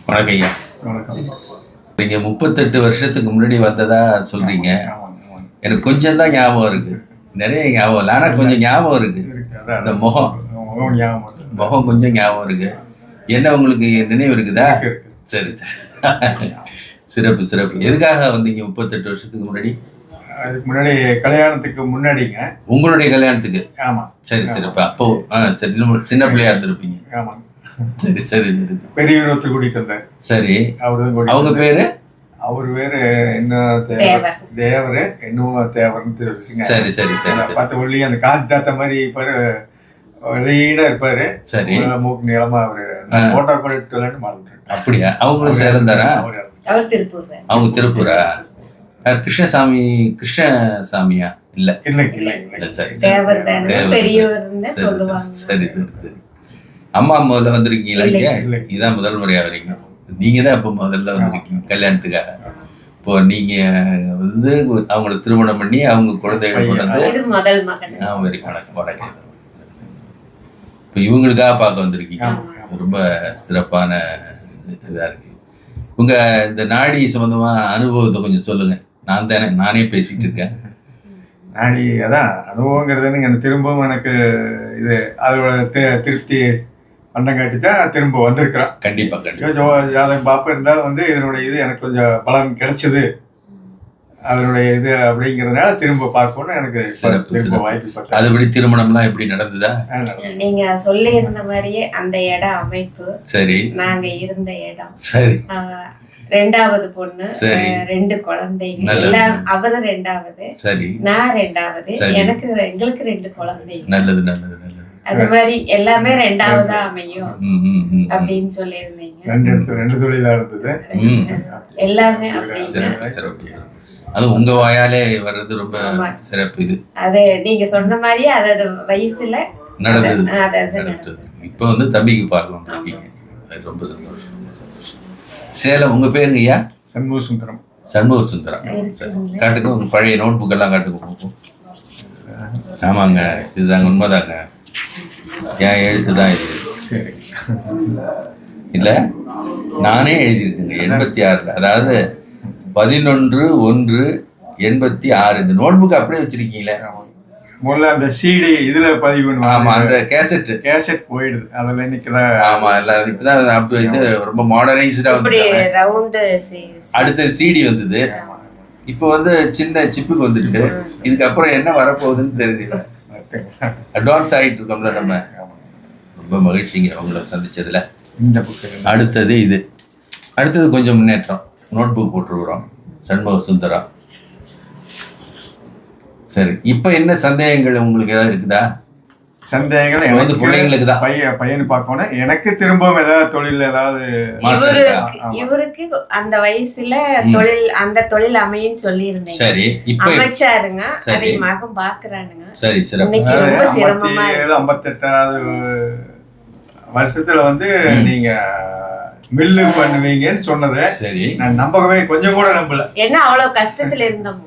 வணக்கம் ஐயா. வணக்கம். நீங்க 38 வருஷத்துக்கு முன்னாடி வந்ததா சொல்றீங்க. எனக்கு கொஞ்சம் தான் ஞாபகம் இருக்கு, நிறைய ஞாபகம் இல்லை, ஆனா கொஞ்சம் ஞாபகம் இருக்கு. இந்த முகம் கொஞ்சம் ஞாபகம் இருக்கு. என்ன உங்களுக்கு நினைவு இருக்குதா? சரி சரி, சிறப்பு சிறப்பு. எதுக்காக வந்தீங்க 38 வருஷத்துக்கு முன்னாடி? அதுக்கு முன்னாடி கல்யாணத்துக்கு முன்னாடிங்க. உங்களுடைய கல்யாணத்துக்கு? ஆமா. சரி சரி. அப்போ சரி, சின்ன பிள்ளையா இருந்திருப்பீங்க. ஆமா. சரி சரி சரி. பெரியவர் ஒருத்தர் கூட்டிட்டு வந்தார். சரி. அவரு அவங்க பேரு? அவர் பேரு என்ன தேவரு, இன்னும் தேவர்னு. சரி சரி சரி. பார்த்து ஒல்லி அந்த காஞ்சி தாத்தா மாதிரி இருப்பாரு, வெளியீடா இருப்பாரு. சரி. மூக்கு நீளமா அவரு போட்டோ கூட மாறிட்டு. அப்படியா? அவங்களும் சேலம் தானா? அவங்க திருப்பூரா? கிருஷ்ணசாமியா? இல்ல இல்ல இல்ல. சரி சரி சரி. அம்மா முதல்ல வந்திருக்கீங்களா? இங்க இதான் முதல் முறையா வரீங்க? நீங்க தான் இப்ப முதல்ல வந்திருக்கீங்க கல்யாணத்துக்காக. இப்போ நீங்க வந்து அவங்கள திருமணம் பண்ணி அவங்க குழந்தைகள் கொண்டு வந்து வணக்கம். இப்போ இவங்களுக்காக பார்க்க வந்திருக்கீங்க. ரொம்ப சிறப்பான இதா இருக்கு. உங்க இந்த நாடி சம்பந்தமா அனுபவத்தை கொஞ்சம் சொல்லுங்க. நானே பேசிட்டு இருக்கேன். நாடி அதான் அனுபவங்கிறது எனக்கு திரும்பவும் எனக்கு இது அதோட திருப்தி பண்ணங்காட்டி தான் திரும்ப வந்திருக்கிறோம். கண்டிப்பா கண்டிப்பா. ஜாதகம் பாப்பா இருந்தாலும் வந்து இதனுடைய இது எனக்கு கொஞ்சம் பலன் கிடைச்சது, அதனுடைய இது அப்படிங்கிறதுனால திரும்ப பார்க்கணும்னு எனக்கு திரும்ப வாய்ப்பு. அதுபடி திருமணம்லாம் எப்படி நடந்ததா? நீங்க சொல்லி இருந்த மாதிரியே அந்த இடம் அமைப்பு. சரி. நாங்க இருந்த இடம். சரி. ரெண்டாவது பொண்ணு, 2 குழந்தைங்க. எல்லாம் அவரு 2வது, சரி, நான் 2வது, எங்களுக்கு 2 குழந்தைங்க. நல்லது நல்லது நல்லது. அது மாதிரி எல்லாமே 2வதா அமையும் அப்படின்னு சொல்லி இருந்தீங்க. 2 தொழிலா இருந்தது எல்லாமே. அது உங்க வாயாலே வர்றது ரொம்ப சிறப்பு. இது அது நீங்க சொன்ன மாதிரி அதாவது வயசுல நடந்தது. இப்ப வந்து தம்பிக்கு பார்க்கலாம் இருக்கீங்க. ரொம்ப சந்தோஷம். சேலம். உங்க பேருங்க ஐயா? சண்முக சுந்தரம். சண்முக சுந்தரம். காட்டுக்கு உங்க பழைய நோட் புக் எல்லாம் காட்டுக்கு. ஆமாங்க, இதுதாங்க உண்மைதாங்க. என் எழுத்து தான் இது. சரி. இல்ல, நானே எழுதியிருக்கேங்க 86. அதாவது 11/1/86. இந்த நோட் புக் அப்படியே வச்சிருக்கீங்களே. முதல்ல அந்த சிடி இதுல பதிவு பண்ணுவாங்க. ஆமா, அந்த கேசட் போயிடுது. அதுல நிக்கிற. ஆமா, எல்லாம் இப்பதான் அப்படி இது ரொம்ப மாடர்னைஸ்டா வந்து அடுத்த சிடி வந்தது. இப்போ வந்து சின்ன சிப்புக்கு வந்துட்டு இதுக்கப்புறம் என்ன வரப்போகுதுன்னு தெரியல. அட்வான்ஸ் ஆகிட்டு இருக்கோம்ல நம்ம. ரொம்ப மகிழ்ச்சிங்க உங்களை சந்திச்சதுல. இந்த புக்கு அடுத்தது இது. அடுத்தது கொஞ்சம் முன்னேற்றம். நோட் புக் போட்டுருக்குறோம். சண்முக சுந்தரா. சரி, இப்போ என்ன சந்தேகங்கள் உங்களுக்கு ஏதாவது இருக்குதா? சந்தேகங்கள் வந்து பிள்ளைங்களுக்கு தான். பையனு பார்க்கணும். எனக்கு திரும்பவும் ஏதாவது தொழில் ஏதாவது இவருக்கு அந்த வயசுல தொழில் அந்த தொழில் அமையும் சொல்லி இருந்தேன். சரி, இப்போ அமைச்சாருங்க. அதை மகன் பாக்குறானுங்க. சரி, சிறப்பு. 58வது வருஷத்துல வந்து நீங்க மில்லு பண்ணுவீங்கன்னு சொன்னது. சரி, நான் நம்பவே கொஞ்சம் கூட நம்பல. என்ன அவ்வளவு கஷ்டத்துல இருந்தோம்.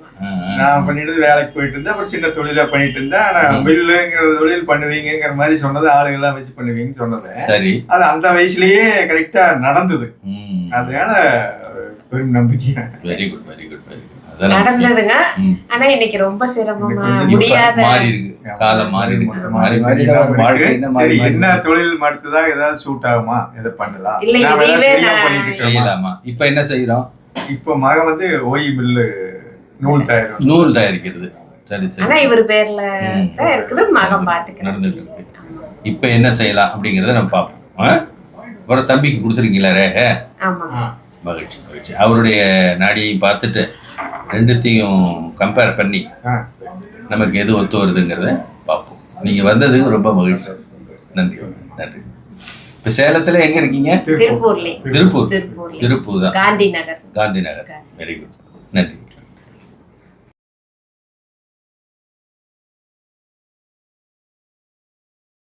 நான் பண்ணிட்டு வேலைக்கு போயிட்டு இருந்தேன். அப்புறம் சின்ன தொழிலா பண்ணிட்டு இருந்தேன். ஆனா மில்லுங்கிற தொழில் பண்ணுவீங்கிற மாதிரி சொன்னது, ஆளுகள்லாம் வச்சு பண்ணுவீங்கன்னு சொன்னது. சரி, அது அந்த வயசுலயே கரெக்டா நடந்தது. அதனால பெரும் நம்பிக்கை. Very good very good very good. நடந்ததுங்க. ஆனா இன்னைக்கு ரொம்ப சிரமமா முடியாத மாறி இருக்கு. காலம் மாறி இருக்கு. என்ன தொழில் மடுத்துதான் ஏதாவது சூட் ஆகுமா, எதை பண்ணலாம், செய்யலாமா? இப்ப என்ன செய்யறோம்? இப்ப மகன் வந்து ஓய் மில்லு நூல் தயாரிக்கிறது. சரி சரி. ஆனா இவர் பேர்ல தான் இருக்குது, மகன் பாத்துக்க நடந்துட்டு இருக்கு. இப்ப என்ன செய்யலாம் அப்படிங்கறத நம்ம பார்ப்போம். அப்புறம் தம்பிக்கு கொடுத்துருக்கீங்களா ரேகை? மகிழ்ச்சி மகிழ்ச்சி. அவருடைய நாடியை பார்த்துட்டு ரெண்டுத்தையும் கம்பேர் பண்ணி நமக்கு எது ஒத்து வருதுங்கிறத பார்ப்போம். நீங்க வந்ததுக்கு ரொம்ப மகிழ்ச்சி. நன்றி நன்றி. இப்ப சேலத்துல எங்க இருக்கீங்க? திருப்பூர் தான். காந்தி நகர். Very good. நன்றி.